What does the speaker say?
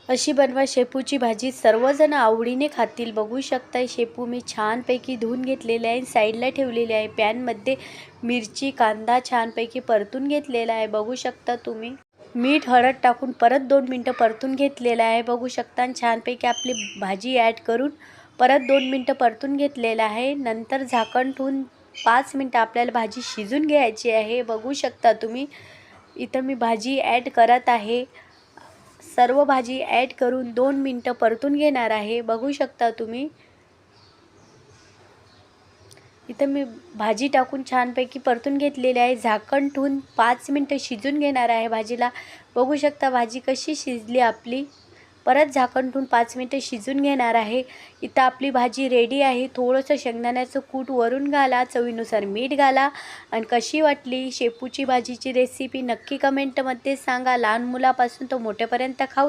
अशी बनवा शेपूची भाजी, सर्वजण आवडीने खातील। बघू शकताय शेपू मी छानपैकी धुवून घेतलेले आहे, साईडला ठेवलेले आहे। पॅनमध्ये मिरची कांदा छानपैकी परतून घेतलेला आहे, बघू शकता तुम्ही। मीठ हळद टाकून परत 2 मिनटं परतून घेतलेलं आहे, बघू शकता। छानपैकी आपली भाजी ॲड करून परत 2 मिनटं परतून घेतलेलं आहे। नंतर झाकण ठेवून 5 मिनटं आपल्याला भाजी शिजून घ्यायची आहे, बघू शकता तुम्ही। इथं मी भाजी ॲड करत आहे, सर्व भाजी ॲड करून 2 मिनटं परतून घेणार आहे, बघू शकता तुम्ही। इथं मी भाजी टाकून छानपैकी परतून घेतलेली आहे। झाकण ठेवून 5 मिनटं शिजून घेणार आहे भाजीला, बघू शकता भाजी कशी शिजली आपली। परत झाकण ठेवून 5 मिनटं शिजून घेणार आहे। इथं आपली भाजी रेडी आहे। थोडंसं शेंगदाण्याचं कूट वरून घाला, चवीनुसार मीठ घाला। आणि कशी वाटली शेपूची भाजीची रेसिपी नक्की कमेंटमध्ये सांगा। लहान मुलापासून तर मोठ्यापर्यंत खाऊ